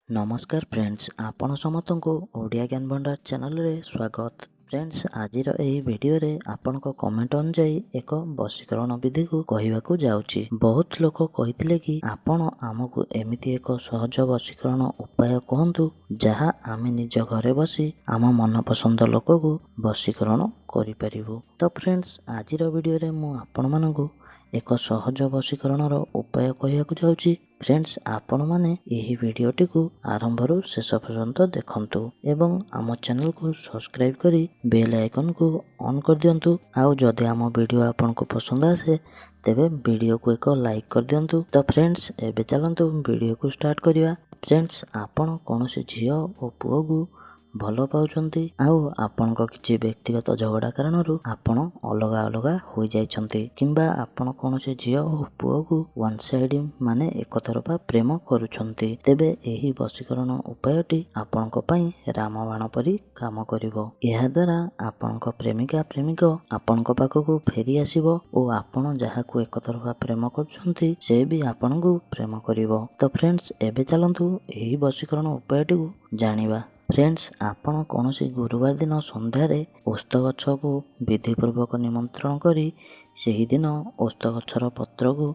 नमस्कार फ्रेंड्स, आपण समस्तଙ୍କୁ ओडिया ज्ञान भंडार चैनल रे स्वागत। फ्रेंड्स, आजिर एही वीडियो रे आपनको कमेंट अनुଯାयी एक वशीकरण विधि को कहवाकू जाउची। बहुत लोक कहिथिले कि आपण आमको एमिति एक सहज वशीकरण उपाय कहंतु जहा आमे निज घरे बसी आम मन पसंद लोक को वशीकरण करि परिबु। तो फ्रेंड्स, आजिर वीडियो रे मु आपण मानकू एक सहज वशीकरण उपाय कहवाकू जाउची। फ्रेंड्स, आपण माने यही वीडियोटी को आरंभरू शेष पर्यंत देखंतु एवं आम चैनल को सब्सक्राइब करी बेल आइकन को ऑन कर दियंतु। आउ जदि आम वीडियो आपनको पसंद आसे तेबे वीडियो को एक लाइक कर दियंतु। तो फ्रेंड्स, एबे चलंतु वीडियो को स्टार्ट करिया। फ्रेंड्स, आपण कोनोसी झियो ओ पुओ को भल पाउछंती आउ आपनको किछि व्यक्तिगत झगड़ा कारणरू आपण अलगा अलगा होई जाइछंती किंबा आपण कोनोसी झियो ओ पुओ को वन साइड माने एक तरफा प्रेम करूछंती, तेबे एही वशीकरण उपायटी आपनको पई रामबाण परी काम करिवो। एहा द्वारा आपनको प्रेमिका प्रेमिक आपनको पाखକୁ फेरी आसीबो ओ आपण जाहाକୁ एक तरफा प्रेम करूछंती से भी आपनको प्रेम करिवो। तो फ्रेंड्स, एबे चलंतु एही वशीकरण उपायटी को जानिबा। फ्रेंड्स, आपण कौनसी गुरुवार दिन संध्यारे ओस्त गछ को विधिपूर्वक निमंत्रण करी सेही दिन ओस्त गछर पत्र को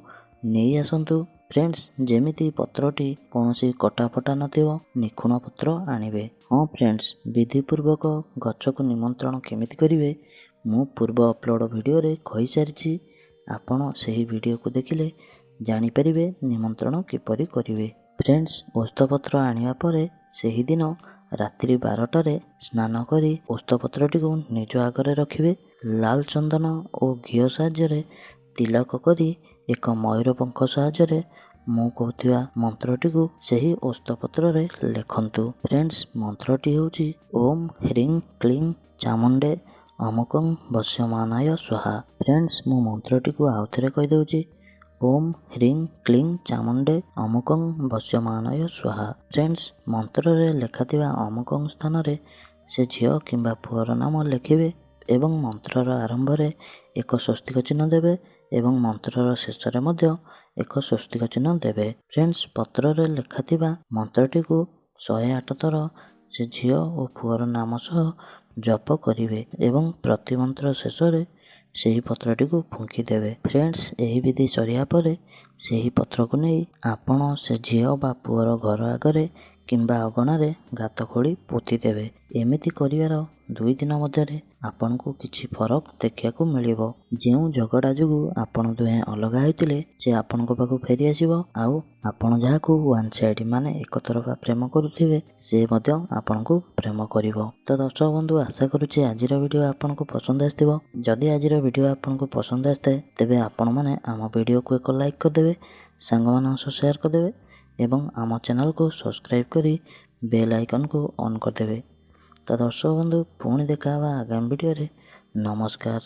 नहीं आसतु। फ्रेंड्स, जेमिति पत्रटी कौनसी कटाफटा नथिबो निखुण पत्र आनिबे। हाँ फ्रेंड्स, विधिपूर्वक गछ को निमंत्रण केमिति करिवे मु पूर्व अपलोड वीडियो रे कहि सारिछि। आपण सेही वीडियो को देखिले जानि परिबे निमंत्रण किपरि करिवे। फ्रेंड्स, ओस्तपत्र आनिबा परे सेही दिन रात्रि 12टारे स्नान करी ओस्तपत्रटी को निज आगरे रखिबे। लाल चंदन और घिओ साहाय्य तिलक करी एक मयूर पंख साहाय्य मु कहूथिबा मंत्रटी को सही ओस्तपत्र रे लेखंतु। फ्रेंड्स, मंत्रटी होउची ओम ह्रीं क्लीं चामुंडे अमुकं वश्यमानाय स्वाहा। फ्रेंड्स, मु मंत्रटी को आउथरे कहि दउची ओम ह्रीं क्लीं चामुंडे अमुकं वश्यमानाय स्वाहा। फ्रेंड्स, मंत्र रे लेखाथिबा अमुकं स्थान रे से झियो किंबा पुअर नाम लेखिबे एवं मंत्रर आरंभ रे एक स्वस्तिक चिन्ह देबे एवं मंत्रर शेष रे मध्य एक स्वस्तिक चिन्ह देबे। फ्रेंड्स, पत्र रे लेखाथिबा मंत्रटी को 108 थर से झियो और पुअर नाम सह जप करिवे एवं प्रति मंत्र शेष रे ସେହି ପତ୍ରଟିକୁ ଫୁଙ୍କି ଦେବେ। ଫ୍ରେଣ୍ଡସ୍, ଏହି ବିଧି ସରିବା ପରେ ସେହି ପତ୍ରକୁ ନେଇ ଆପଣ ସେ ଝିଅ ବା ପୁଅର ଘର ଆଗରେ କିମ୍ବା ଅଗଣାରେ ଗାତ ଖୋଳି ପୋତି ଦେବେ। ଏମିତି କରିବାର 2 ଦିନ ମଧ୍ୟରେ ଆପଣଙ୍କୁ କିଛି ଫରକ ଦେଖିବାକୁ ମିଳିବ। ଯେଉଁ ଝଗଡ଼ା ଯୋଗୁଁ ଆପଣ ଦୁହେଁ ଅଲଗା ହୋଇଥିଲେ ସେ ଆପଣଙ୍କ ପାଖକୁ ଫେରି ଆସିବ ଆଉ ଆପଣ ଯାହାକୁ ୱାନ୍ ସାଇଡ୍ ମାନେ ଏକ ତରଫା ପ୍ରେମ କରୁଥିବେ ସେ ମଧ୍ୟ ଆପଣଙ୍କୁ ପ୍ରେମ କରିବ। ତ ଦର୍ଶକ ବନ୍ଧୁ, ଆଶା କରୁଛି ଆଜିର ଭିଡ଼ିଓ ଆପଣଙ୍କୁ ପସନ୍ଦ ଆସିଥିବ। ଯଦି ଆଜିର ଭିଡ଼ିଓ ଆପଣଙ୍କୁ ପସନ୍ଦ ଆସିଥାଏ ତେବେ ଆପଣମାନେ ଆମ ଭିଡ଼ିଓକୁ ଏକ ଲାଇକ୍ କରିଦେବେ, ସାଙ୍ଗମାନଙ୍କ ସହ ସେୟାର କରିଦେବେ ଏବଂ ଆମ ଚ୍ୟାନେଲକୁ ସବସ୍କ୍ରାଇବ୍ କରି ବେଲ୍ ଆଇକନ୍କୁ ଅନ୍ କରିଦେବେ। ତ ଦର୍ଶକ ବନ୍ଧୁ, ପୁଣି ଦେଖା ହେବା ଆଗାମୀ ଭିଡ଼ିଓରେ। ନମସ୍କାର।